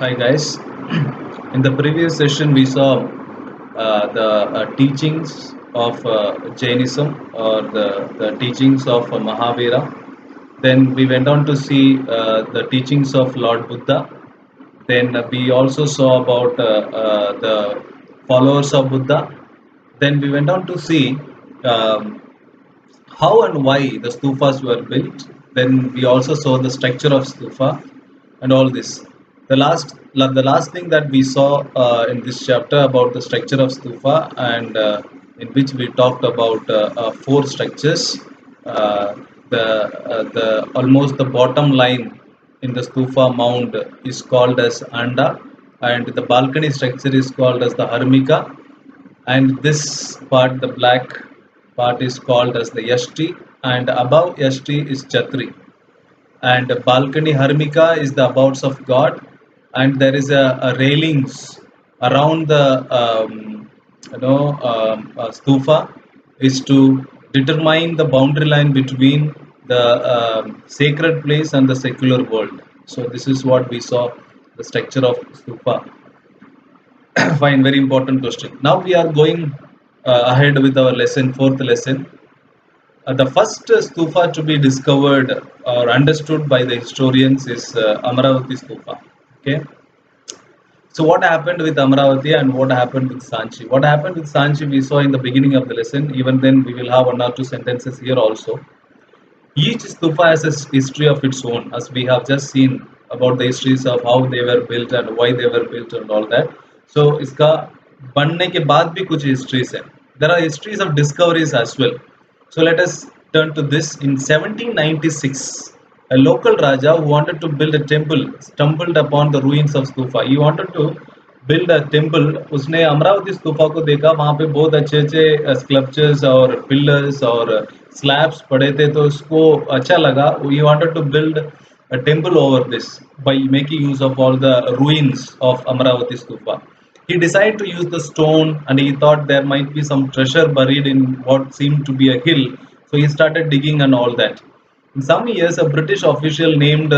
Hi guys. In the previous session, we saw the teachings of Jainism or the teachings of Mahavira. Then we went on to see the teachings of Lord Buddha. Then we also saw about the followers of Buddha. Then we went on to see um, how and why the stupas were built. Then we also saw the structure of stupa and all this. The last thing that we saw in this chapter about the structure of stupa and in which we talked about four structures. Uh, the almost the bottom line in the stupa mound is called as anda, and the balcony structure is called as the harmika, and this part, the black part, is called as the yashti, and above yashti is chatri, and balcony harmika is the abodes of God, and there is a railings around the stupa is to determine the boundary line between the sacred place and the secular world. So this is what we saw, the structure of stupa. Fine, very important question. Now we are going ahead with our lesson, fourth lesson. The first stupa to be discovered or understood by the historians is Amaravati stupa. Okay. So what happened with Amaravati and what happened with Sanchi? What happened with Sanchi we saw in the beginning of the lesson. Even then we will have one or two sentences here also. Each stupa has a history of its own, as we have just seen about the histories of how they were built and why they were built and all that. So इसका बनने के बाद भी कुछ histories है. There are histories of discoveries as well. So let us turn to this. In 1796, a local Raja who wanted to build a temple stumbled upon the ruins of stupa. He wanted to build a temple. उसने अमरावती स्तूपा को देखा, वहाँ पे बहुत अच्छे अच्छे sculptures और pillars और स्लैब्स पड़े थे, तो उसको अच्छा लगा. He wanted to build a temple over this by making use of all the ruins of Amaravati stupa. He decided to use the stone, and he thought there might be some treasure buried in what seemed to be a hill. So he started digging and all that. In some years, a British official named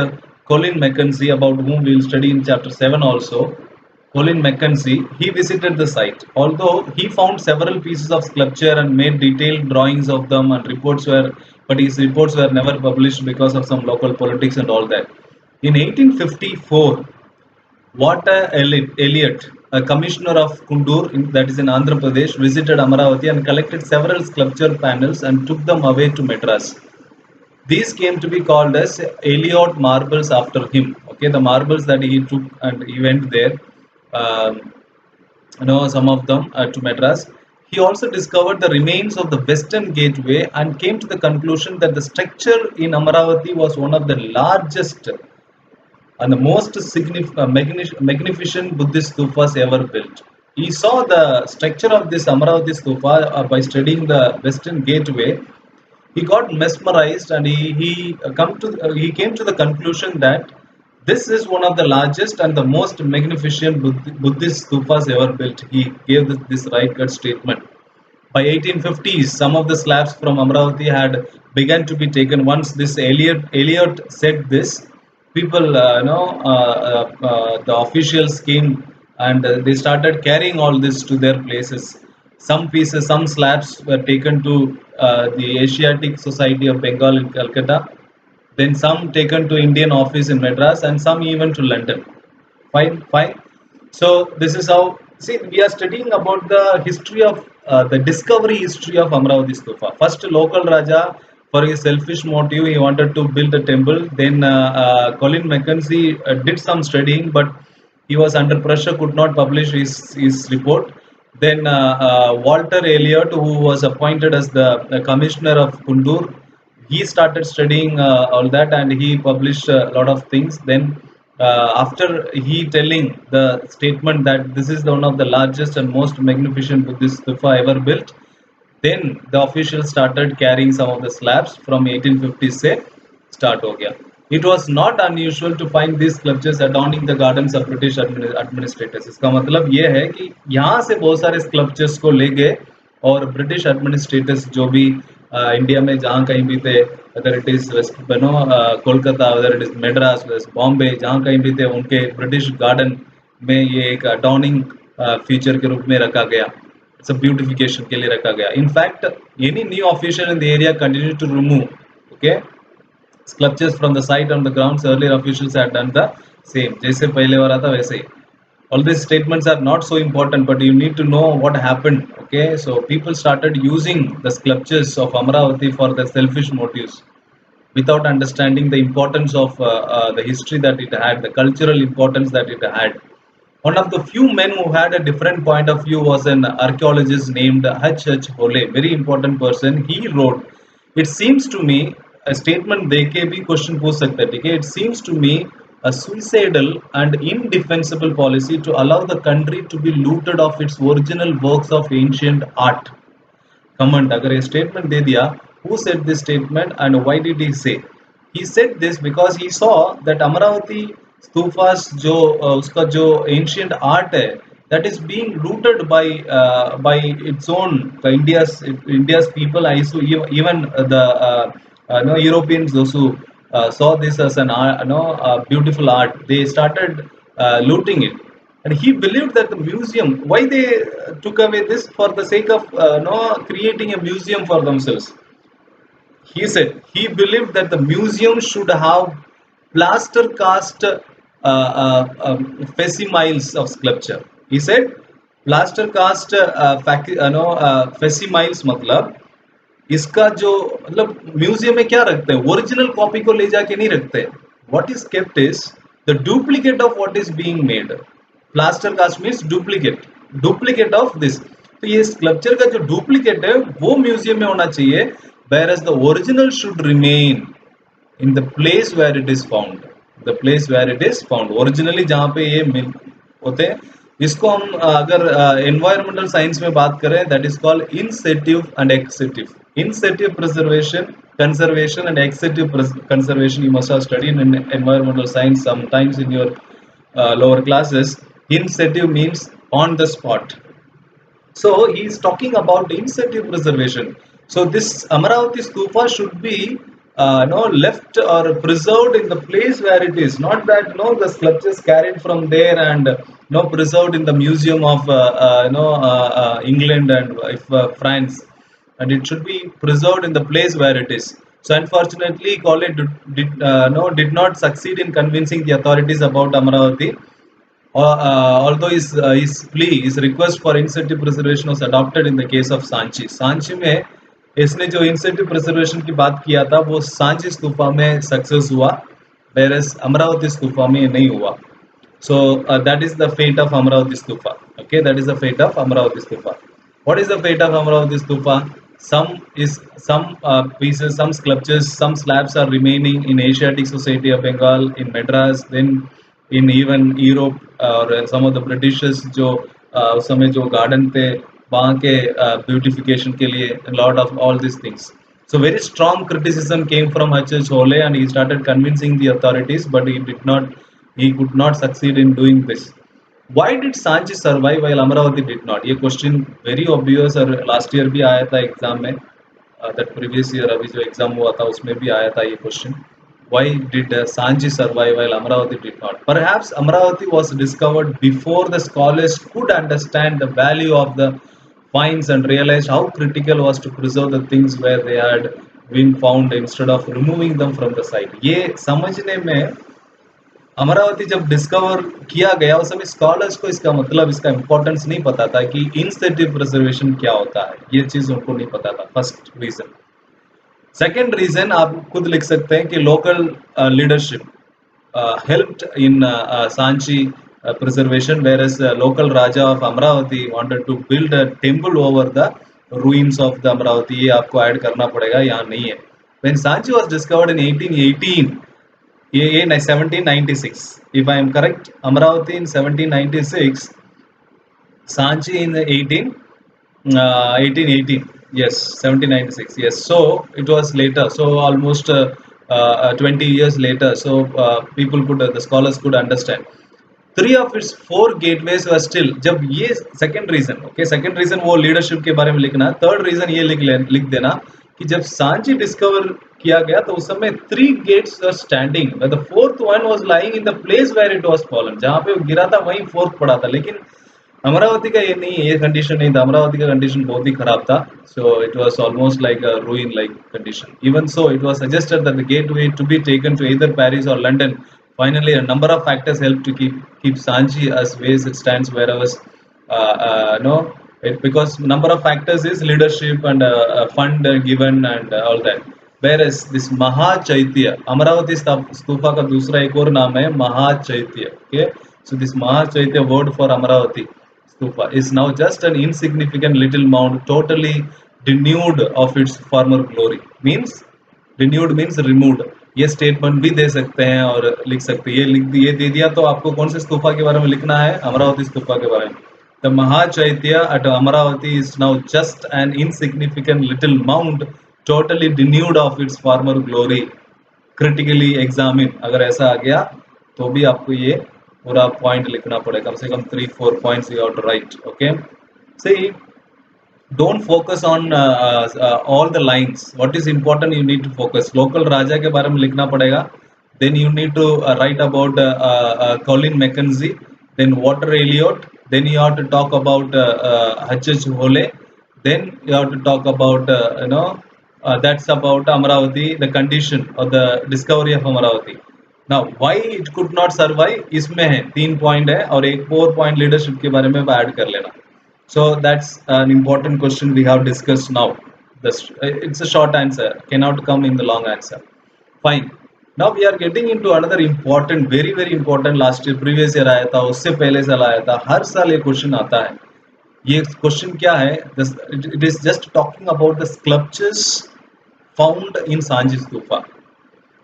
Colin Mackenzie, about whom we will study in chapter 7 also, Colin Mackenzie, he visited the site. Although he found several pieces of sculpture and made detailed drawings of them, and but his reports were never published because of some local politics and all that. In 1854, Walter Elliot, a commissioner of Kundur, that is in Andhra Pradesh, visited Amaravati and collected several sculpture panels and took them away to Madras. These came to be called as Elliot marbles after him. Okay, the marbles that he took and he went there, um, some of them to Madras. He also discovered the remains of the western gateway and came to the conclusion that the structure in Amaravati was one of the largest and the most magnificent Buddhist stupas ever built. He saw the structure of this Amaravati stupa by studying the western gateway. He got mesmerized, and he came to the conclusion that this is one of the largest and the most magnificent Buddhist stupas ever built. He gave this right gut statement. By 1850s, some of the slabs from Amravati had begun to be taken. Once this Elliot said this, people, the officials came, and they started carrying all this to their places. Some pieces, some slabs were taken to the Asiatic Society of Bengal in Calcutta, then some taken to Indian office in Madras, and some even to London. Fine, fine. So this is how. See, we are studying about the history of the discovery history of Amravati Stupa. First, local Raja, for his selfish motive, he wanted to build a temple. Then Colin Mackenzie did some studying, but he was under pressure, could not publish his report. Then Walter Elliot, who was appointed as the commissioner of Kundur, he started studying all that, and he published a lot of things. Then after he telling the statement that this is one of the largest and most magnificent Buddhist stupa ever built, then the officials started carrying some of the slabs from 1850 से start हो गया. It was not unusual to find these sculptures adorning the gardens of British administrators. इसका मतलब ये है कि यहाँ से बहुत सारे sculptures को ले गए और British administrators जो भी इंडिया में जहाँ कहीं भी थे, अगर इट इज वेस्ट कोलकाता, अगर it is Madras, west Bombay, जहाँ कहीं भी थे, उनके ब्रिटिश गार्डन में ये एक अडॉर्निंग फीचर के रूप में रखा गया, इट्स ब्यूटिफिकेशन के लिए रखा गया. In fact any new official in the area continue to remove okay sculptures from the site on the grounds. Earlier officials had done the same. जैसे पहले हो रहा था वैसे ही. All these statements are not so important, but you need to know what happened. Okay, so people started using the sculptures of Amravati for their selfish motives without understanding the importance of the history that it had, the cultural importance that it had. One of the few men who had a different point of view was an archaeologist named H. H. Hole, very important person. He wrote, "It seems to me," a statement देके भी question पूछ सकते हैं, ठीक है? "It seems to me a suicidal and indefensible policy to allow the country to be looted of its original works of ancient art." Comment अगर ये statement दे दिया, who said this statement and why did he say? He said this because he saw that Amaravati stupas जो उसका जो ancient art है, that is being looted by its own India's people. I so even the no Europeans, those who saw this as an art, beautiful art, they started looting it. And he believed that the museum, why they took away this, for the sake of no creating a museum for themselves. He said he believed that the museum should have plaster cast facsimile of sculpture. He said plaster cast facsimile मतलब इसका जो मतलब museum में क्या रखते हैं, original copy को ले जाके नहीं रखते. What is kept is the duplicate of what is being made. Plaster cast means duplicate, duplicate of this. तो ये स्कल्पचर का जो डुप्लीकेट है वो म्यूजियम में होना चाहिए, whereas the original should remain in the place where it is found. The place where it is found, originally जहाँ पे ये मिल होते हैं. इसको हम अगर एनवायरमेंटल साइंस में बात करें, that is called in situ and ex situ. Incentive preservation, conservation, and excessive conservation, you must have studied in environmental science sometimes in your lower classes. Incentive means on the spot. So he is talking about incentive preservation. So this Amaravati stupa should be no left or preserved in the place where it is, not that no the sculptures carried from there and no preserved in the museum of England and if France, and it should be preserved in the place where it is. So unfortunately, College did not succeed in convincing the authorities about Amaravati. Although his plea, his request for incentive preservation was adopted in the case of Sanchi. Sanchi में इसने जो incentive preservation की बात किया था वो सांची स्तूपा में success हुआ, whereas अमरावती स्तूपा में नहीं हुआ. So that is the fate of Amravati Stupa. Okay, that is the fate of Amravati Stupa. What is the fate of Amravati Stupa? Some pieces, some sculptures, some slabs are remaining in Asiatic Society of Bengal, in Madras, then in even Europe, or some of the Britishers जो उस समय जो garden थे वहाँ के beautification के लिए, a lot of all these things. So very strong criticism came from H.H. Hole and he started convincing the authorities, but he could not succeed in doing this. Why did Sanchi survive while Amaravati did not? ये question very obvious और last year भी आया था exam में, that previous year अभी जो exam हुआ था उसमें भी आया था ये question. Why did Sanchi survive while Amaravati did not? Perhaps Amaravati was discovered before the scholars could understand the value of the finds and realized how critical was to preserve the things where they had been found instead of removing them from the site. ये समझने में अमरावती जब discover किया गया उस समय scholars को इसका मतलब, इसका इंपॉर्टेंस नहीं पता था कि इंसेटिव प्रिजर्वेशन क्या होता है, ये चीज उनको नहीं पता था. First reason. सेकेंड रीजन आप खुद लिख सकते हैं कि local leadership helped in Sanchi preservation, whereas local Raja of Amravati wanted to build a temple over the ruins of the Amravati. ये आपको ऐड करना पड़ेगा, यहाँ नहीं है. When Sanchi was discovered in 1818, ये 1796, if I am correct, Amravati in 1796, Sanchi in 1818, yes, 1796, yes. So it was later, so almost 20 years later. So people could, the scholars could understand. Three of its four gateways were still. जब ये second reason, okay, second reason वो leadership के बारे में लिखना. Third reason ये लिख देना कि जब सांची डिस्कवर किया गया तो उस समय 3 gates were standing, the fourth one was lying in the place where it was fallen, जहां पे वो गिरा था वहीं फोर्थ पड़ा था। लेकिन अमरावती का ये नहीं, ये कंडीशन नहीं था, अमरावती का कंडीशन बहुत ही खराब था। So it was almost like a ruin like condition. Even so it was suggested that the gateway to be taken to either Paris और London. Finally, a number of factors helped to keep Sanchi as ways it stands wherever no it, because number of factors is leadership and fund given and all that. Whereas this Mahachaitya, Amaravati Stupa का दूसरा एक और नाम है Mahachaitya. Okay, so this Mahachaitya word for Amaravati Stupa is now just an insignificant little mound, totally denuded of its former glory. Means renewed means removed. ये statement भी दे सकते हैं और लिख सकते हैं। ये लिख दिए दे दिया तो आपको कौन से स्तूपा के बारे में लिखना है? अमरावती स्तूपा के बारे में। The Mahachaitya at Amaravati is now just an insignificant little mound, totally denuded of its former glory. Critically examine, अगर ऐसा आ गया तो भी आपको ये पूरा पॉइंट लिखना पड़ेगा, कम से कम 3-4 points you have to write. Okay, see don't focus on all the lines. What is important you need to focus. Local raja के बारे में लिखना पड़ेगा. Then you need to write about Colin Mackenzie, then Walter Elliot, then you have to talk about H.H. Hole, then you have to talk about that's about Amaravati, the condition or the discovery of Amaravati. Now why it could not survive इसमें है 3 point है और एक 4 point leadership के बारे में add कर लेना. So that's an important question we have discussed now. It's a short answer, cannot come in the long answer. Fine. Now we are getting into another important, very very important. Last year, previous year आया था, उससे पहले साल आया था, हर साल ये question आता है. ये क्वेश्चन क्या है? It is just talking about the sculptures found in Sanchi Stupa.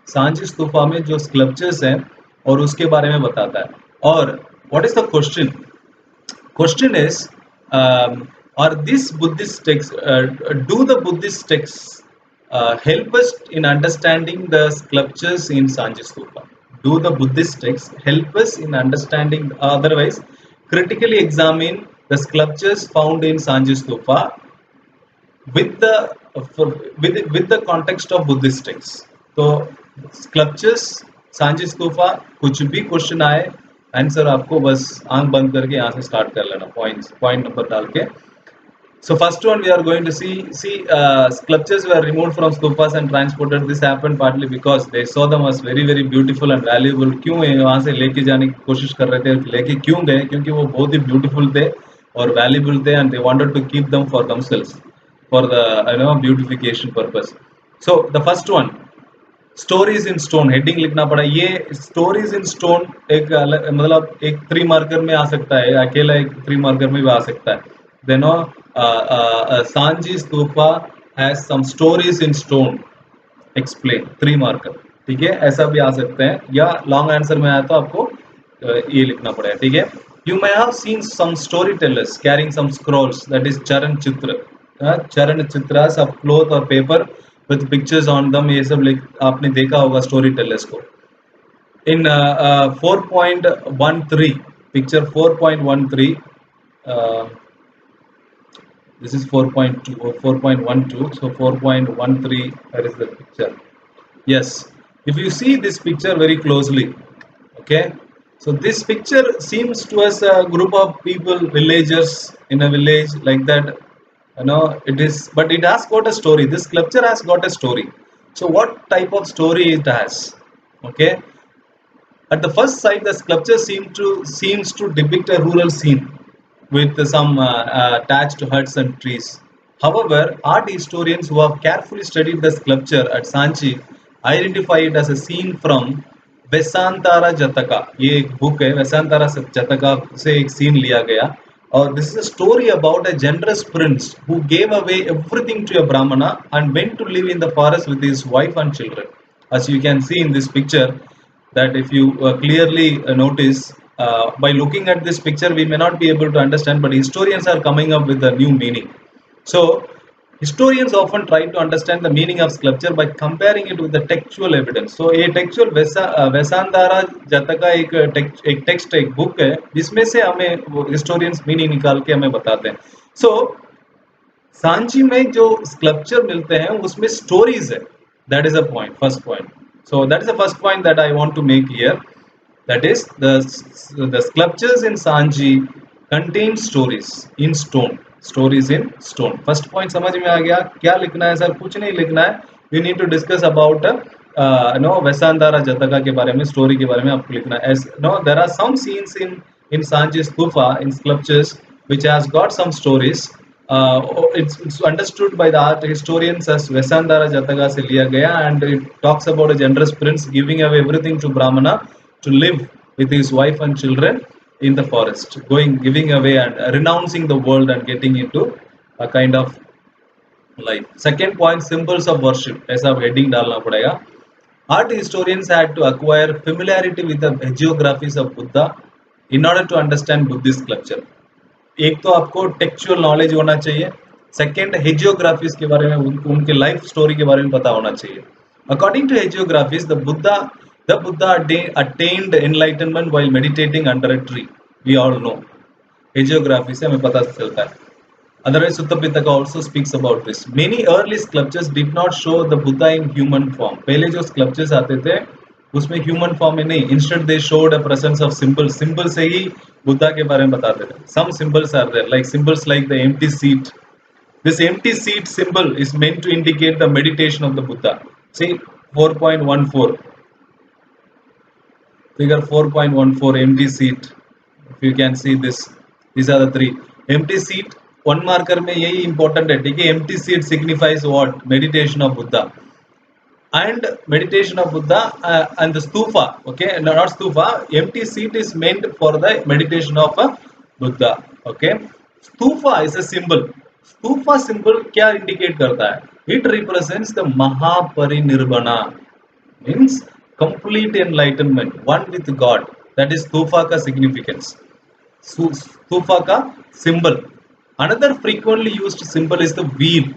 Sanchi stupa में जो स्कल्पचर्स हैं और उसके बारे में बताता है. और what is the question? Question is, are these Buddhist texts, do the Buddhist texts help us in understanding the sculptures in Sanchi Stupa? Do the Buddhist texts help us in understanding, otherwise critically examine the sculptures found in Sanchi Stupa with the with the context of Buddhist texts. तो sculptures Sanchi stupa, कुछ भी question आए answer आपको बस आंख बंद करके यहाँ से स्टार्ट कर लेना, पॉइंट नंबर डाल के. So first one we are going to see sculptures were removed from stupas and transported. This happened partly because they saw them as very very beautiful and valuable. क्यों वहाँ से लेके जाने की कोशिश कर रहे थे, लेके क्यों गए? क्योंकि वो बहुत ही ब्यूटीफुल थे और वैल्यूबल थे and they wanted to keep them for themselves for the beautification purpose. So the first one, stories in stone, heading लिखना पड़ा. ये स्टोरीज इन स्टोन एक मतलब एक 3 मार्कर में आ सकता है, अकेला एक 3 मार्कर में भी आ सकता है. Then Sanchi stupa has some stories in stone explain, 3 marker. ठीक है, ऐसा भी आ सकते हैं, या लॉन्ग आंसर में आया तो आपको ये लिखना पड़ेगा. ठीक है, you may have seen some story tellers carrying some scrolls, that is charan chitra. Charan chitras of cloth और paper with pictures on them, ये सब आपने देखा होगा स्टोरी टेलर्स को. in 4.13 picture 4.13, this is 4.2 or 4.12, so 4.13, where is the picture? Yes, if you see this picture very closely, okay, so this picture seems to us a group of people, villagers in a village like that. It is, but it has got a story. This sculpture has got a story. So what type of story it has? Okay, at the first sight the sculpture seems to depict a rural scene with some attached huts and trees. However, art historians who have carefully studied the sculpture at Sanchi identify it as a scene from Vesantara Jataka. ये एक book है, वेसांतारा जतका से एक scene लिया गया. This is a story about a generous prince who gave away everything to a Brahmana and went to live in the forest with his wife and children. As you can see in this picture, that if you clearly notice, by looking at this picture, we may not be able to understand, but historians are coming up with a new meaning. So, historians often try to understand the meaning of sculpture by comparing it with the textual evidence. So ये textual वेसांतारा जतका एक text, एक book है जिसमें से हमें historians meaning निकाल के हमें बताते हैं. So सांची में जो स्कल्पचर मिलते हैं उसमें स्टोरीज है. That is a point, first point. So that is the first point that I want to make here. That is the sculptures in Sanji contain stories in stone. Stories in stone. First point समझ में आ गया. क्या लिखना है sir? कुछ नहीं लिखना है. We need to discuss about वैसांदारा जतका के बारे में, स्टोरी के बारे में आपको लिखना है. As there are some scenes in Sanji stupa in sculptures which has got some stories. It's understood by the art historians as Vesandara Jataka se liya gaya, and it talks about a generous prince giving away everything to Brahmana to live with his wife and children in the forest, giving away and renouncing the world and getting into a kind of life. Second point, symbols of worship. ऐसा heading डालना पड़ेगा. Art historians had to acquire familiarity with the hagiographies of Buddha in order to understand Buddhist sculpture. एक तो आपको textual knowledge होना चाहिए. Second, हेजियोग्राफीज के बारे में, उनके लाइफ स्टोरी के बारे में पता होना चाहिए. According to hagiographies the Buddha attained enlightenment while meditating under a tree. We all know. हेजियोग्राफी से हमें पता चलता है. Otherwise, Sutta Pitaka also speaks about this. Many early sculptures did not show the Buddha in human form. पहले जो sculptures आते थे उसमें human form में नहीं. Instead, they showed a presence of symbols. Symbols से ही बुद्धा के बारे में बताते थे. Some symbols are there, like symbols like the empty seat. This empty seat symbol is meant to indicate the meditation of the Buddha. See 4.14. Figure 4.14, empty seat. If you can see this, these are the three. Empty seat, one marker में यही important है, ठीक है. Empty seat signifies what? Meditation of Buddha. And meditation of Buddha and the stupa, okay, no, not stupa. Empty seat is meant for the meditation of Buddha, okay. Stupa is a symbol. Stupa symbol क्या indicate करता है? It represents the Mahaparinirvana, means complete enlightenment, one with God. That is stupa का significance. Stupa ka symbol. Another frequently used symbol is the wheel.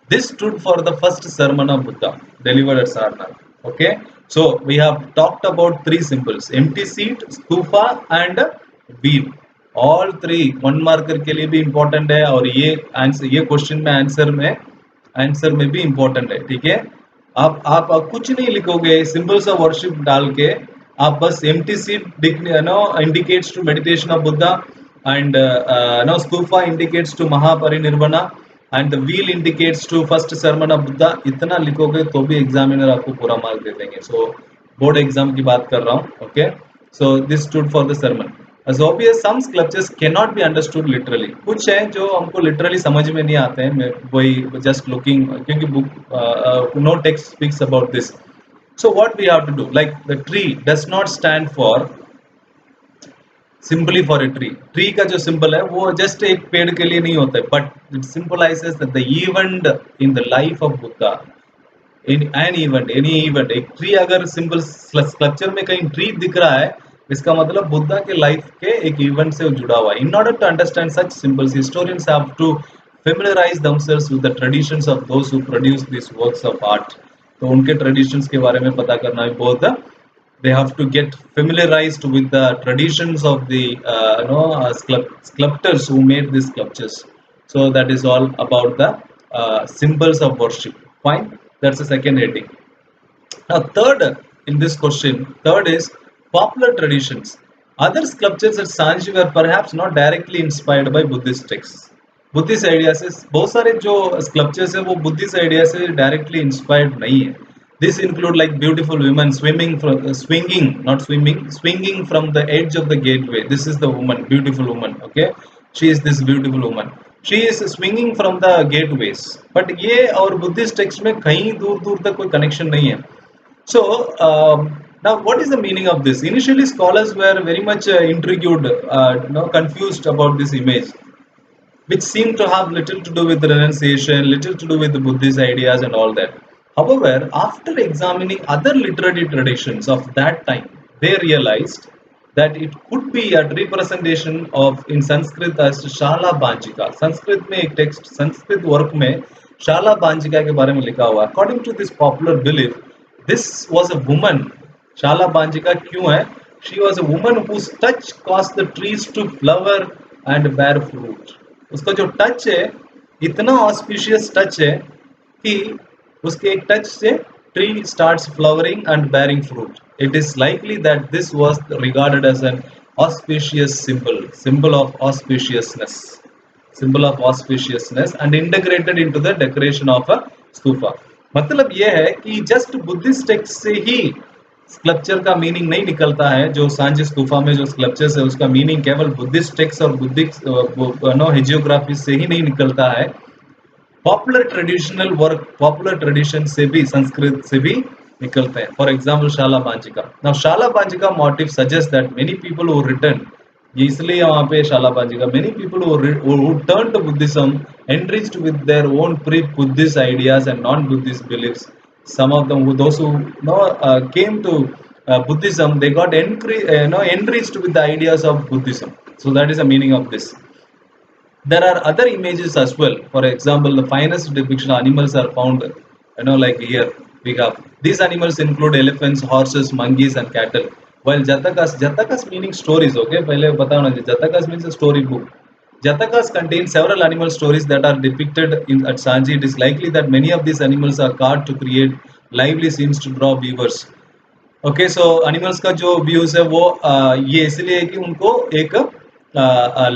This stood for the first sermon of Buddha delivered at Sarnath. Okay, so we have talked about three symbols: empty seat, stupa, and wheel. All three one marker के लिए भी important है, और ये question में answer में भी important है, ठीक है. आप कुछ नहीं लिखोगे, symbols of worship डाल के आप बस empty seat indicates to meditation of Buddha, and stupa indicates to Mahaparinirvana, and the wheel indicates to first sermon of Buddha. इतना लिखोगे तो भी एग्जामिनर आपको पूरा मार्क दे देंगे. सो बोर्ड एग्जाम की बात कर रहा हूँ. Okay, so this stood for the sermon. As obvious, some sculptures cannot be understood literally. कुछ हैं जो हमको literally समझ में नहीं आते हैं. मैं वही just looking, क्योंकि book no text speaks about this. So what we have to do? Like the tree does not stand for simply for a tree. Tree का जो सिंबल है वो जस्ट एक पेड़ के लिए नहीं होता है, but it symbolizes the event in the life of Buddha. In an event, any event. एक ट्री अगर सिंबल स्ट्रक्चर में कहीं ट्री दिख रहा है, इसका मतलब बुद्धा के लाइफ के एक इवेंट से जुड़ा हुआ है. In order to understand such symbols, historians have to familiarise themselves with the traditions of those who produce these works of art. तो उनके ट्रेडिशंस के बारे में पता करना भी बहुत, they have to get familiarized with the traditions of the sculptors who made these sculptures. So that is all about the symbols of worship. Fine, that's the second heading. Now third in this question, third is popular traditions. Other sculptures at Sanji were perhaps not directly inspired by Buddhist texts. Buddhist idea से बहुत सारे जो sculptures है वो Buddhist idea से directly inspired नहीं है. This include like beautiful women swinging from the edge of the gateway. This is the woman, beautiful woman. Okay, she is this beautiful woman. She is swinging from the gateways. But ये और Buddhist text में कहीं दूर दूर तक कोई connection नहीं है. So now what is the meaning of this? Initially scholars were very much intrigued, confused about this image, which seem to have little to do with the renunciation, little to do with the Buddhist ideas and all that. However, after examining other literary traditions of that time, they realized that it could be a representation of in Sanskrit as Shala Banjika. Sanskrit में एक text, Sanskrit work में Shala Banjika के बारे में लिखा हुआ. According to this popular belief, this was a woman. Shala Banjika क्यों है? She was a woman whose touch caused the trees to flower and bear fruit. उसका जो टच है इतना ऑस्पिशियस टच है कि उसके एक टच से tree starts flowering and bearing fruit. It is likely that this was regarded as an auspicious symbol of auspiciousness, and integrated into the decoration of a stupa. मतलब ये है कि जस्ट बुद्धिस्ट टेक्स्ट से ही sculpture का meaning नहीं निकलता है। जो सांची स्तूफा में जो स्कल्पचर्स है उसका मीनिंग केवल बुद्धिस्ट टेक्स्ट और बुद्धिस्ट हेजियोग्राफी से ही नहीं निकलता है। Popular traditional work, popular tradition से भी, संस्कृत से भी निकलते हैं। फॉर एग्जाम्पल शाला बांचिका। Now Salabhanjika motif suggest that many people who return, ये इसलिए वहां पे Salabhanjika, many people who turn to Buddhism enriched with their own pre-Buddhist ideas and non-Buddhist beliefs. Some of them, those who came to Buddhism, they got enriched with the ideas of Buddhism. So that is the meaning of this. There are other images as well. For example, the finest depiction of animals are found, like here we have. These animals include elephants, horses, monkeys, and cattle. While Jatakas meaning stories, okay? पहले बताओ ना, Jatakas means a story book. Jatakas contain several animal stories that are depicted at Sanji. It is likely that many of these animals are carved to create lively scenes to draw viewers. Okay, so animals का जो views है वो ये इसलिए है कि उनको एक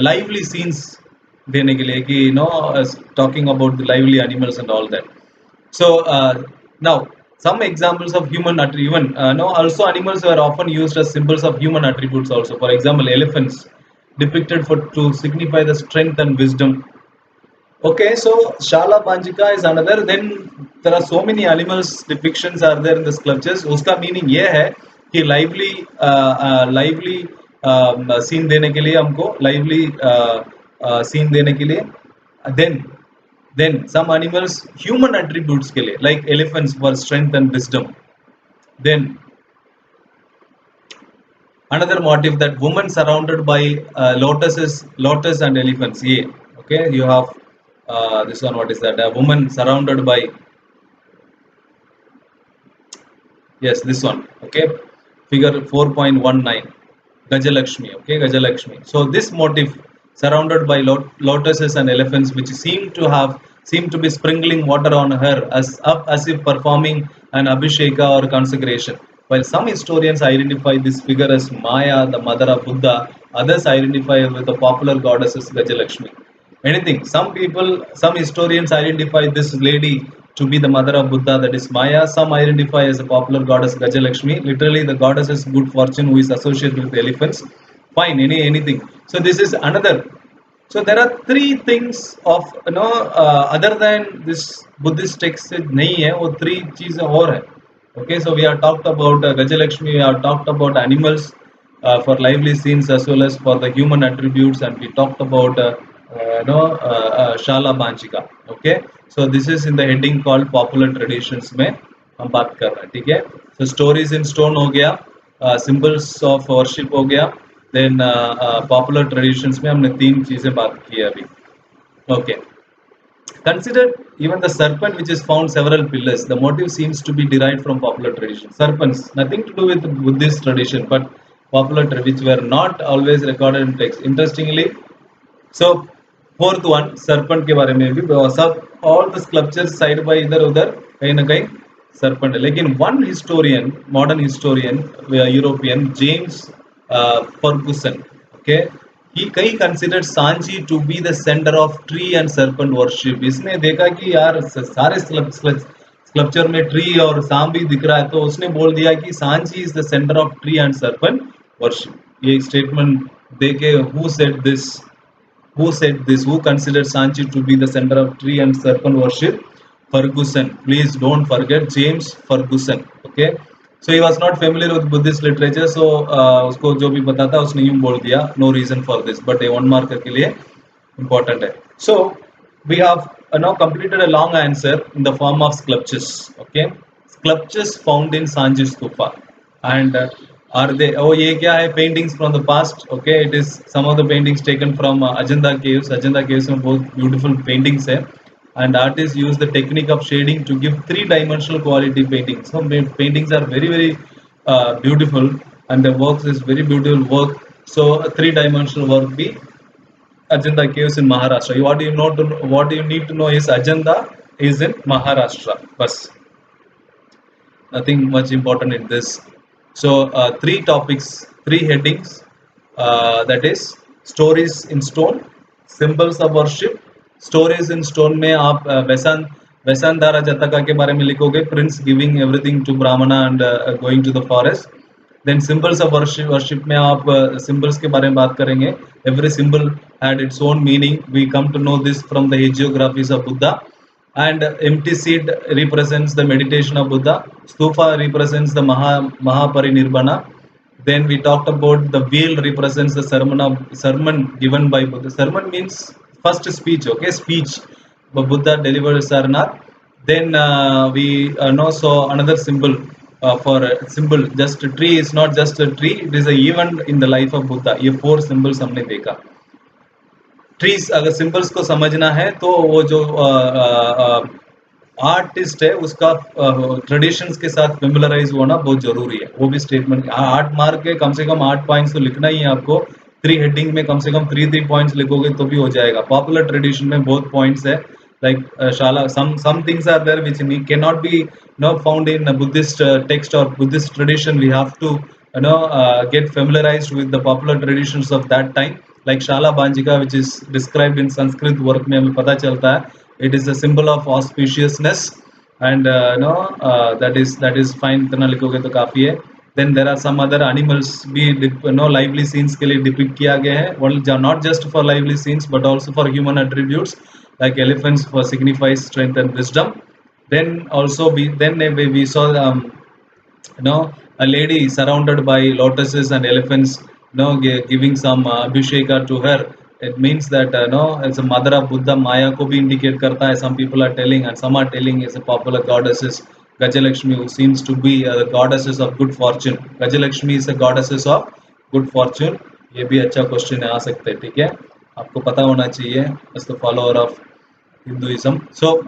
लाइवली सीन्स देने के लिए, कि talking about the lively animals and all that. So now some examples of human even no also animals were often used as symbols of human attributes also. For example, elephants depicted for to signify the strength and wisdom. Okay, so Shala Panjika is another. Then there are so many animals depictions are there in the sculptures. उसका meaning ये है कि lively scene देने के लिए हमको lively scene देने के लिए, then some animals human attributes के लिए, like elephants for strength and wisdom. Then another motif that woman surrounded by lotus and elephants. Yeah, okay, you have this one. What is that? A woman surrounded by, yes, this one. Okay, figure 4.19, Gajalakshmi. Okay, Gajalakshmi. So this motif surrounded by lotuses and elephants, which seem to be sprinkling water on her as if performing an abhisheka or consecration. While some historians identify this figure as Maya, the mother of Buddha, others identify her with the popular goddess as Gajalakshmi. Anything. Some historians identify this lady to be the mother of Buddha, that is Maya. Some identify as a popular goddess Gajalakshmi. Literally, the goddess is good fortune who is associated with elephants. Fine, anything. So this is another. So there are three things of other than this Buddhist text नहीं है, वो three चीजें और है. Okay, so we have talked about Gajalakshmi, we have talked about animals for lively scenes as well as for the human attributes, and we talked about Shala Banchika. Okay, so this is in the heading called popular traditions में हम बात कर रहे हैं, ठीक है. So stories in stone हो गया, symbols of worship हो गया, then popular traditions में हमने तीन चीजें बात की है अभी. Okay. Consider even the serpent which is found several pillars. The motive seems to be derived from popular tradition. Serpents, nothing to do with Buddhist tradition, but popular which were not always recorded in text. Interestingly, so fourth one, serpent के बारे में भी सब all the sculptures side by इधर उधर कहीं ना कहीं serpent है. लेकिन one historian, modern historian, European, James Ferguson, okay, he considered Sanchi to be the center of tree and serpent worship. इसने देखा कि यार सारे स्कल्पचर में ट्री और सांप भी दिख रहा है, तो उसने बोल दिया कि Sanchi is the centre of tree and serpent worship. ये स्टेटमेंट देके who said this, who considered Sanchi to be the center of tree and serpent worship? Ferguson. Please don't forget James Ferguson. Okay, so he was not familiar with Buddhist literature, so उसको जो भी पता था उसने यूं बोल दिया, no reason for this, but ये 1 mark के लिए important है. So we have now completed a long answer in the form of sculptures. Okay, sculptures found in Sanchi Stupa, and are they, oh ये क्या है, paintings from the past. Okay, it is some of the paintings taken from Ajanta caves. Ajanta caves में बहुत beautiful paintings है, and artists use the technique of shading to give three-dimensional quality paintings. So paintings are very beautiful, and the works is very beautiful work. So a three-dimensional work भी Ajanta caves in Maharashtra. What do you know? What do you need to know is Ajanta is in Maharashtra. Bas, nothing much important in this. So three topics, three headings. That is stories in stone, symbols of worship. Stories in stone में आप वैसांधारा जतका के बारे में लिखोगे, prince giving everything to Brahmana and going to the forest. Then symbols of worship में आप symbols के बारे में बात करेंगे. Every symbol had its own meaning. We come to know this from the hagiographies of Buddha. And empty seat represents the meditation of Buddha. Stupa represents the Mahaparinirvana. Then we talked about the wheel represents the sermon given by Buddha. Sermon means first speech, okay, speech. But Buddha delivered Sarnath. Then we now saw another symbol for a symbol. Just a tree is not just a tree; it is a event in the life of Buddha. ये four symbols हमने देखा. Trees अगर symbols को समझना है तो वो जो आर्टिस्ट है उसका ट्रेडिशंस के साथ फेमिलराइज होना बहुत जरूरी है. वो भी स्टेटमेंट 8 मार्क के कम से कम 8 पॉइंट्स तो लिखना ही है आपको. 3 हेडिंग में कम से कम 3 पॉइंट्स लिखोगे तो भी हो जाएगा. पॉपुलर ट्रेडिशन में बहुत पॉइंट्स है. लाइक शाला some things are there which cannot be found in a Buddhist text or Buddhist tradition. We have to get familiarized with the popular traditions of that time. Like Shala Banjika, which is described in Sanskrit work में हमें पता चलता है. It is a symbol of auspiciousness and that is fine. इतना लिखोगे तो काफी है. Then there are some other animals भी lively scenes के लिए depict किया गया है. Well, not just for lively scenes but also for human attributes like elephants for signifies strength and wisdom. Then also we saw a lady surrounded by lotuses and elephants giving some abhisheka to her. It means that as a mother of Buddha, Maya को भी indicate करता है. Some people are telling and some are telling is a popular goddesses. Gajalakshmi, who seems to be a goddesses of good fortune. Gajalakshmi is a goddesses of good fortune. ये भी अच्छा question आ सकते हैं. ठीक है, आपको पता होना चाहिए as the follower of Hinduism. So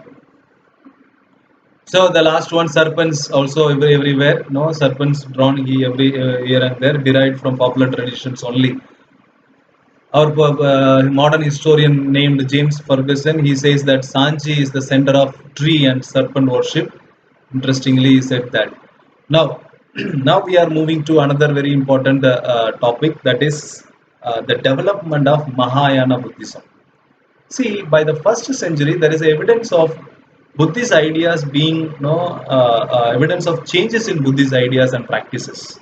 the last one, serpents also everywhere. No serpents drawn here and there, derived from popular traditions only. Our modern historian named James Ferguson, he says that Sanchi is the center of tree and serpent worship. Interestingly, he said that. Now, now we are moving to another very important topic, that is the development of Mahayana Buddhism. See, by the first century, there is evidence of Buddhist ideas being, evidence of changes in Buddhist ideas and practices.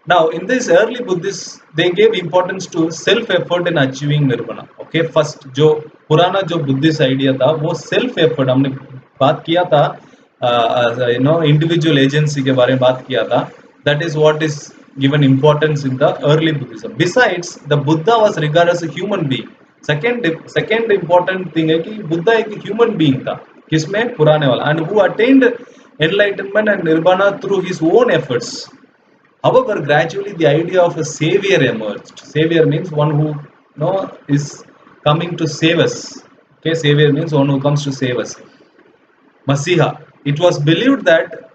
Now, in this early Buddhists, they gave importance to self-effort in achieving nirvana. Okay, first जो पुराना जो Buddhist idea था, वो self-effort हमने बात किया था, individual agency के बारे में बात किया था. That is what is given importance in the early Buddhism. Besides, the Buddha was regarded as a human being. Second important thing है कि बुद्धा एक ह्यूमन बीइंग था. किसमें? पुराने वाला. And who attained enlightenment and nirvana through his own efforts. However, gradually the idea of a savior emerged. Savior means one who is coming to save us. Okay, savior means one who comes to save us. Masiha. It was believed that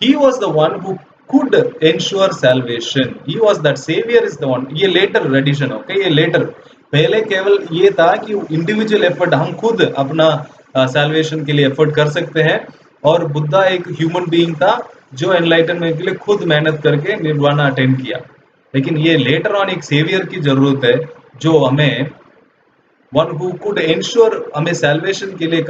he was the one who could ensure salvation. He was that savior is the one. ये later addition, okay, ये later. पहले केवल ये था कि individual effort हम खुद अपना सैल्वेशन के लिए एफर्ट कर सकते हैं, और बुद्धा एक ह्यूमन बीइंग था जो एनलाइटनमेंट के लिए खुद मेहनत करके निर्वाणा अटेन किया. लेकिन ये लेटर ऑन एक सेवियर की जरूरत है जो हमें वन हु कुड एंश्योर हमें सैल्वेशन के लिए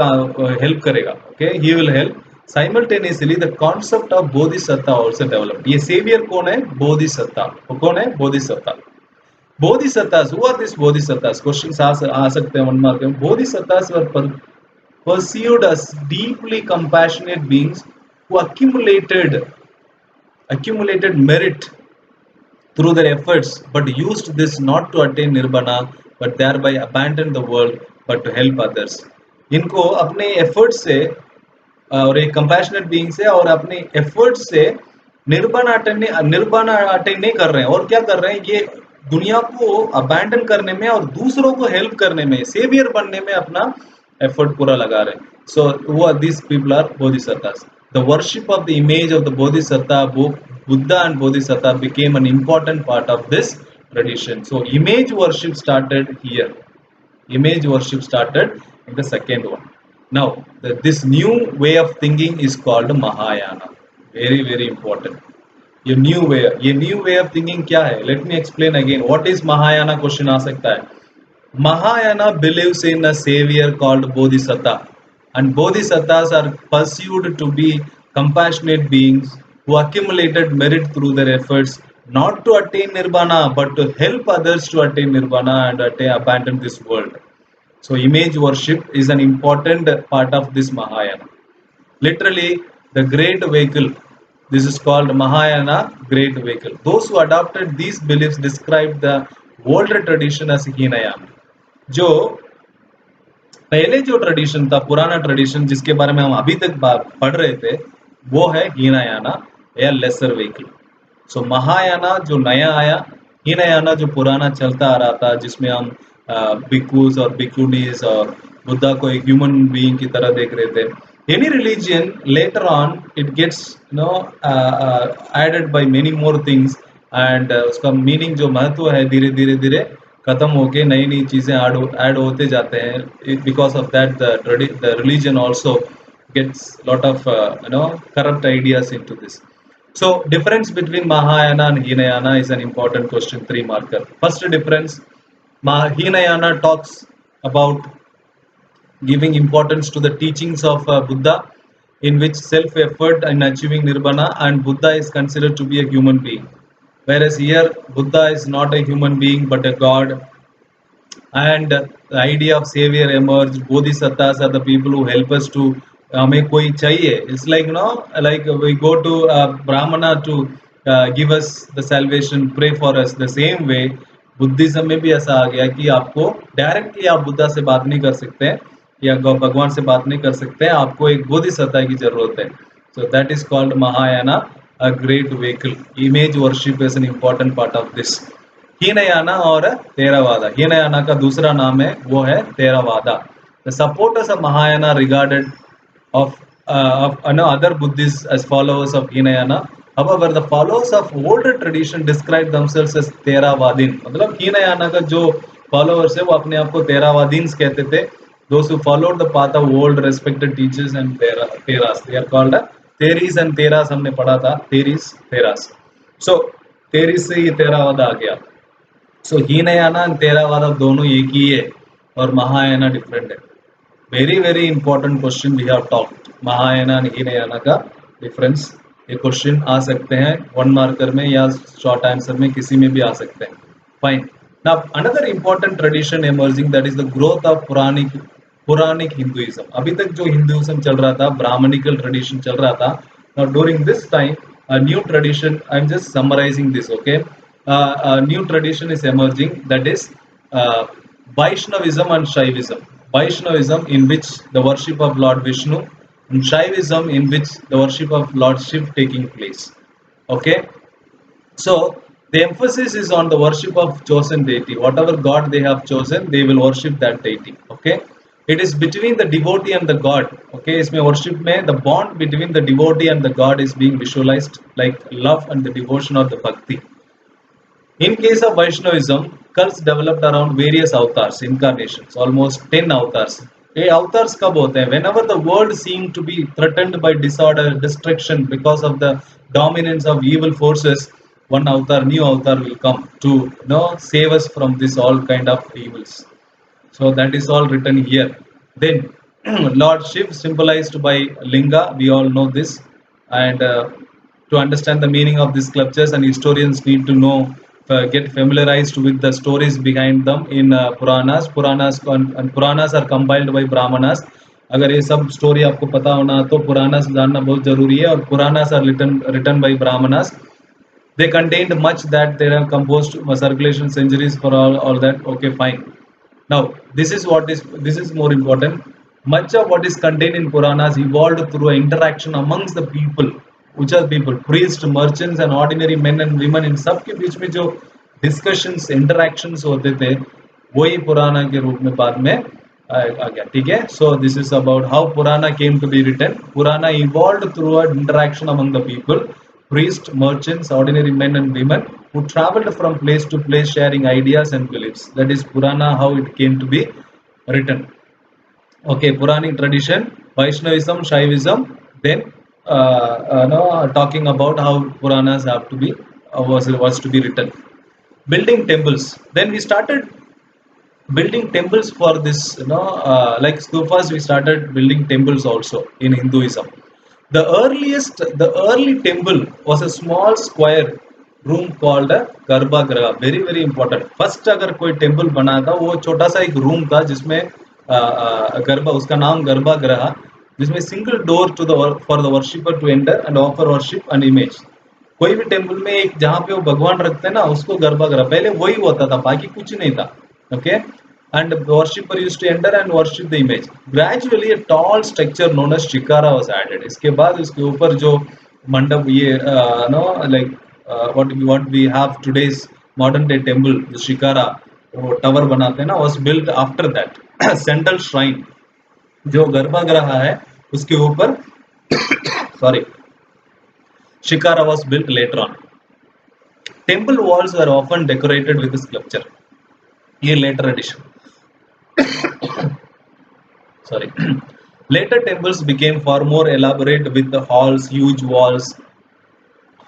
हेल्प करेगा. Okay, he will help. Simultaneously the concept of Bodhisattva also developed. ये सेवियर कौन है? बोधिसत्ता. वो कौन है? बोधिसत्ता. Bodhisattvas, who are these bodhisattvas? Questions आ सकते हैं 1 मार्क में. Bodhisattvas were perceived as deeply compassionate beings who accumulated merit through their efforts, but used this not to attain nirvana, but thereby abandoned the world, but to help others. इनको अपने effort से और एक compassionate being से और अपने effort से nirvana attain नहीं कर रहे हैं, और क्या कर रहे हैं? ये दुनिया को अबैंडन करने में और दूसरों को हेल्प करने में, सेवियर बनने में अपना एफर्ट पूरा लगा रहे हैं. सो these people are bodhisattvas. The worship of the image of the bodhisattva, Buddha and Bodhisattva, became an important part of this tradition. So image worship started here. Image worship started in the second one. Now, this new way of thinking is called Mahayana. Very, very important. ये new way of thinking क्या है? Let me explain again. What is Mahayana? Question आ सकता है. Mahayana believes in a savior called Bodhisattva, and Bodhisattvas are pursued to be compassionate beings who accumulated merit through their efforts not to attain nirvana but to help others to attain nirvana and abandon this world. So, image worship is an important part of this Mahayana. Literally, the great vehicle. This is called Mahayana great vehicle. Those who adopted these beliefs describe the older tradition as Hinayana. जो पहले जो tradition था, पुराना tradition जिसके बारे में हम अभी तक पढ़ रहे थे, वो है हीनायाना या लेसर व्हीकल. सो महायाना जो नया आया, हीनायाना जो पुराना चलता आ रहा था, जिसमें हम भिक्खूज और भिक्खुनीज और बुद्धा को एक ह्यूमन बीइंग की तरह देख रहे थे. Any religion later on it gets added by many more things, and उसका मीनिंग जो महत्व है धीरे धीरे धीरे खत्म होके नई नई चीजें ऐड होते जाते हैं. Because of that the religion also gets lot of corrupt ideas into this. So difference between Mahayana and Hinayana is an important question, 3 marker. First difference, Hinayana talks about giving importance to the teachings of Buddha, in which self effort in achieving nirvana, and Buddha is considered to be a human being, whereas here Buddha is not a human being but a god. And the idea of savior emerged. Bodhisattvas are the people who help us to हमें कोई चाहिए. It's like like we go to brahmana to give us the salvation, pray for us. The same way Buddhism में भी ऐसा आ गया कि आपको directly आप बुद्धा से बात नहीं कर सकते हैं या भगवान से बात नहीं कर सकते हैं, आपको एक बोधिसत्ता की जरूरत है. So that is called Mahayana, a great vehicle. Image worship is an important part of this. Hinayana और तेरावादा. हीनयाना का दूसरा नाम है, वो है तेरावादा. The supporters of Mahayana regarded of other Buddhists as followers of Hinayana. However, the followers of older tradition describe themselves as Theravadin. मतलब हीनयाना का जो followers है वो अपने आप को Theravadins कहते थे. Those who followed the path of old respected teachers and Theras. They are called Theris and Theras. हमने पढ़ा था Theris, Theras. So Theris से ये तेरावादा आ गया. सो हीनयाना एंड तेरावादा दोनों एक ही है और महायाना डिफरेंट है. Very very important question we have talked. Mahayana and Hinayana का डिफरेंस, ये क्वेश्चन आ सकते हैं 1 मार्कर में या शॉर्ट आंसर में, किसी में भी आ सकते हैं. Fine. Now another important tradition emerging, that is the growth of Puranic Hinduism. अभी तक जो हिंदुइज्म चल रहा था, ब्राह्मणिकल ट्रेडिशन चल रहा था. Now during this time a new tradition, I'm just summarizing this, okay. A new tradition is emerging, that is Vaishnavism and Shaivism. Vaishnavism, in which the worship of Lord Vishnu, and Shaivism, in which the worship of Lord Shiv taking place. Okay, so the emphasis is on the worship of chosen deity. Whatever god they have chosen, they will worship that deity. Okay, it is between the devotee and the god. Okay, इसमें worship में the bond between the devotee and the god is being visualized, like love and the devotion or the bhakti. In case of Vaishnavism, cults developed around various avatars, incarnations, almost 10 avatars. ये avatars कब होते हैं? Whenever the world seemed to be threatened by disorder, destruction because of the dominance of evil forces, one avatar, new avatar will come to save us from this all kind of evils. So that is all written here. Then Lord Shiv symbolized by Linga, we all know this, and to understand the meaning of these sculptures, and historians need to know, get familiarized with the stories behind them in Puranas. And Puranas are compiled by Brahmanas. अगर ये सब story आपको पता होना तो पुरानास जानना बहुत जरूरी है. और Puranas are written by Brahmanas. They contained much that they have composed circulation centuries for all that. Okay, fine. Now this is more important. Much of what is contained in Puranas evolved through an interaction amongst the people. which are people, priests, merchants and ordinary men and women, इन सब के बीच में जो discussions, interactions होते थे, वही पुराना के रूप में बाद में आ गया. ठीक है. So this is about how Purana came to be written. Purana evolved through an interaction among the people, priests, merchants, ordinary men and women who traveled from place to place sharing ideas and beliefs. That is Purana, how it came to be written. Okay, Puranic tradition, Vaishnavism, Shaivism, then no, talking about how Puranas have to be was to be written. Building temples. Then we started building temples for this, like stupas. We started building temples also in Hinduism. The early temple was a small square room called a गर्भगृह. Very very important. First अगर कोई temple बना था वो छोटा सा एक room था जिसमें गर्भ, उसका नाम गर्भगृह, जिसमें single door to the for the worshipper to enter and offer worship and image. कोई भी टेम्पल में एक जहाँ पे वो भगवान रखते हैं ना उसको गर्भगृह, पहले वही होता था, बाकी कुछ नहीं था. Okay, and worshipper used to enter and worship the image. Gradually a tall structure known as shikara was added. इसके बाद उसके ऊपर जो मंडप, ये know like what we have today's modern day temple, the shikara, वो टावर बनाते हैं ना, was built after that. Central shrine जो गर्भगृह है उसके ऊपर sorry shikara was built later on. Temple walls were often decorated with sculpture. ये later addition. Sorry. Later temples became far more elaborate with the halls, huge walls,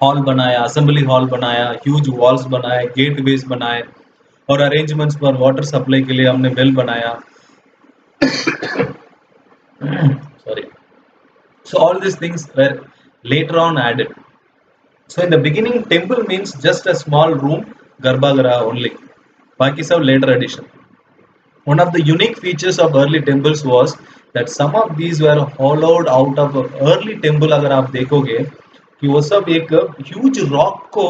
hall बनाया, assembly hall बनाया, huge walls बनाए, gateways बनाए, और arrangements for water supply के लिए हमने well बनाया. Sorry. So all these things were later on added. So in the beginning, temple means just a small room, garbhagriha only. बाकी सब later addition. One of the unique features of early temples was that some of these were hollowed out of early temple. अगर आप देखोगे कि वो सब एक huge rock को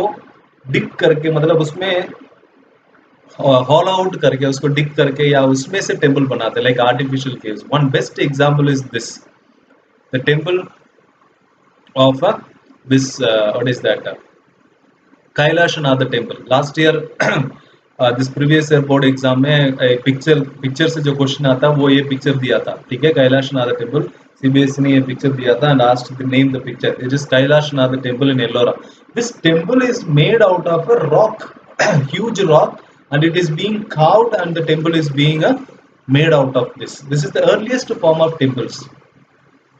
dig करके, मतलब उसमें हॉल आउट करके, उसको डिग करके या उसमें से टेम्पल बनाते, like artificial caves. One best example is this, the temple of this what is that Kailashnath temple. Last year this previous year board exam में पिक्चर से जो क्वेश्चन आता वो ये पिक्चर दिया था, ठीक है. कैलाशनाथ टेम्पल, CBSE ने ये पिक्चर दिया था and asked to name the picture. It is Kailashnath temple in Ellora. This temple is made out of a rock, huge rock, and it is being carved and the temple is being made out of this. This is the earliest form of temples.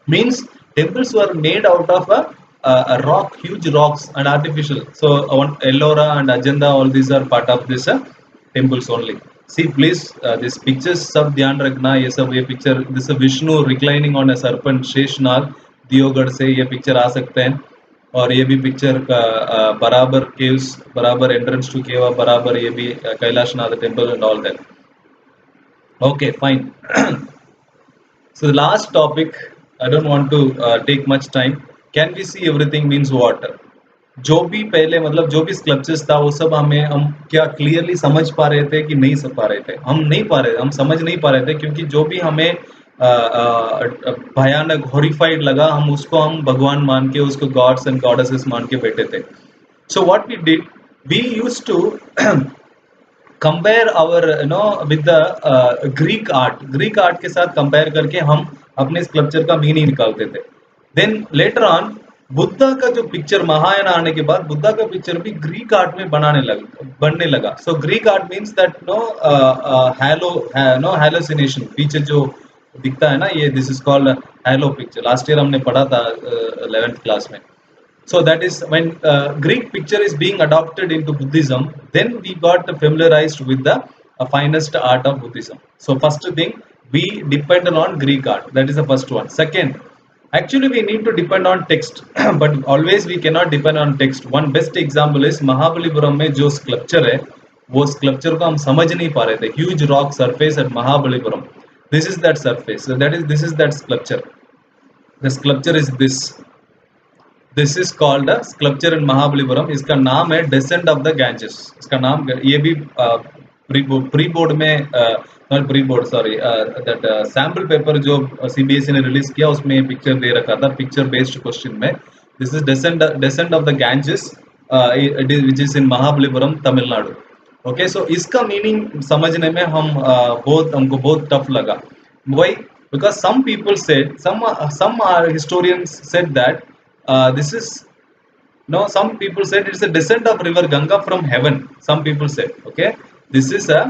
Means temples were made out of a rock, huge rocks and artificial. So Ellora and Ajanta, all these are part of this temples only. See please, these pictures सब ध्यान रखना. ये सब, ये picture, this is Vishnu reclining on a serpent, Sheshnag, Deogarh से ये picture आ सकते हैं. और ये भी पिक्चर का बराबर केव्स, बराबर एंट्रेंस टू केव, बराबर ये भी Kailashnath temple and all that. Okay fine. So the last topic, I don't want to take much time. Can we see everything means what? जो भी पहले, मतलब जो भी स्कल्पचर्स था वो सब हम क्या क्लियरली समझ पा रहे थे कि नहीं पा रहे थे? हम नहीं पा रहे, हम समझ नहीं पा रहे थे, क्योंकि जो भी हमें भयानक हॉरिफाइड लगा, हम उसको हम भगवान मान के, उसको गॉड्स एंड गॉडेसेस मान के बैठे थे. So what we did, we used to compare our with the Greek art के साथ कंपेयर करके हम अपने स्कल्पचर का मीनिंग निकालते थे. देन लेटर ऑन बुद्धा का जो पिक्चर महायान आने के बाद बुद्धा का पिक्चर भी ग्रीक आर्ट में बनने लगा. सो ग्रीक आर्ट मीन्स दैट हैलोसिनेशन, पीछे जो दिखता है ना, ये this is called hello picture. Last year हमने पढ़ा था 11th क्लास में. So that is when Greek picture is being adopted into Buddhism, then we got familiarized with the finest art of Buddhism. So first thing, we depended on Greek art. That is the first one. Second, actually we need to depend on text, but always we cannot depend on text. One best example is Mahabalipuram में जो sculpture है, वो sculpture को हम समझ नहीं पा रहे थे. Huge rock surface at Mahabalipuram. This is that surface. So this is that sculpture. The sculpture is this. This is called a sculpture इन महाबलीपुरम. इसका नाम है डेसेंट ऑफ द गैंजेस. इसका नाम, ये भी प्री बोर्ड में, not pre board, sorry, that sample paper जो CBSE ने रिलीज किया उसमें ये पिक्चर दे रखा था, पिक्चर बेस्ड क्वेश्चन में. This is descent of the Ganges which is in Mahabalipuram, Tamil Nadu. Okay, so इसका मीनिंग समझने में हमको बहुत टफ लगा. Why? Because some people said, some historians said that this is, no, some people said it's a descent of river Ganga from heaven. Some people said, okay, this is a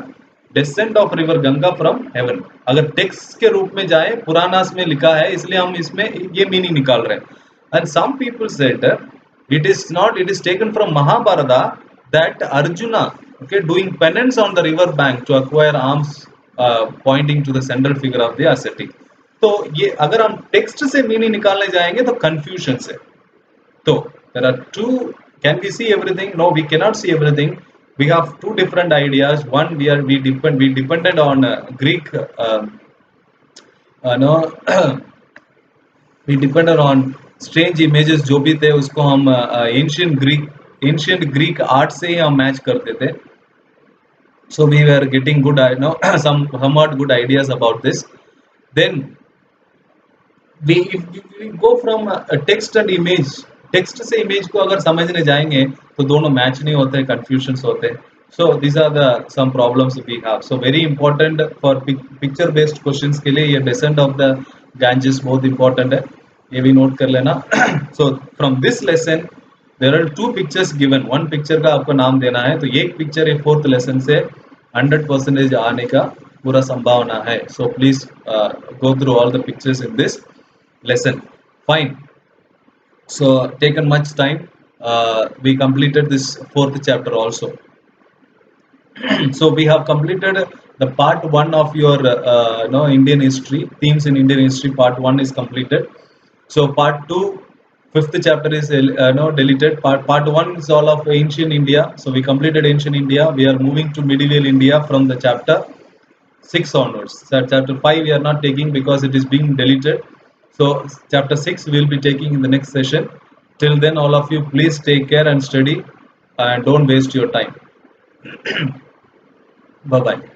descent of river Ganga from heaven. अगर text के रूप में जाए पुराणास में लिखा है इसलिए हम इसमें ये मीनिंग निकाल रहे हैं. And some people said it is not, it is taken from Mahabharata that Arjuna, okay, doing penance on the river bank to acquire arms, pointing to the central figure of the ascetic. तो ये अगर हम text से meaning निकालने जाएंगे तो confusion से. So there are two. Can we see everything? No, we cannot see everything. We have two different ideas. One, we depended on Greek. No, we depended on strange images जो भी थे उसको हम ancient Greek art से ही हम match करते थे. So we were getting good, somewhat good ideas about this. Then if we go from text and image, text से इमेज को अगर समझने जाएंगे तो दोनों मैच नहीं होते, कंफ्यूजन्स होते हैं. So these are the some problems we have. So very important for picture based questions के लिए ये डिसेंट ऑफ द गैंजेस बहुत इंपॉर्टेंट है, ये भी नोट कर लेना. So from this lesson there are two pictures given. One picture का आपको नाम देना है, तो एक पिक्चर ये फोर्थ लेसन से 100% आने का पूरा संभावना है. So please go through all the pictures in this lesson. Fine. So taken much time. We completed this fourth chapter also. So we have completed the part 1 of your Indian history, themes in Indian history. Part 1 is completed. So part 2, fifth chapter is deleted. Part 1 is all of ancient India. So we completed ancient India. We are moving to medieval India from the chapter 6 onwards. So chapter 5 we are not taking because it is being deleted. So chapter 6 we will be taking in the next session. Till then, all of you please take care and study and don't waste your time. Bye bye.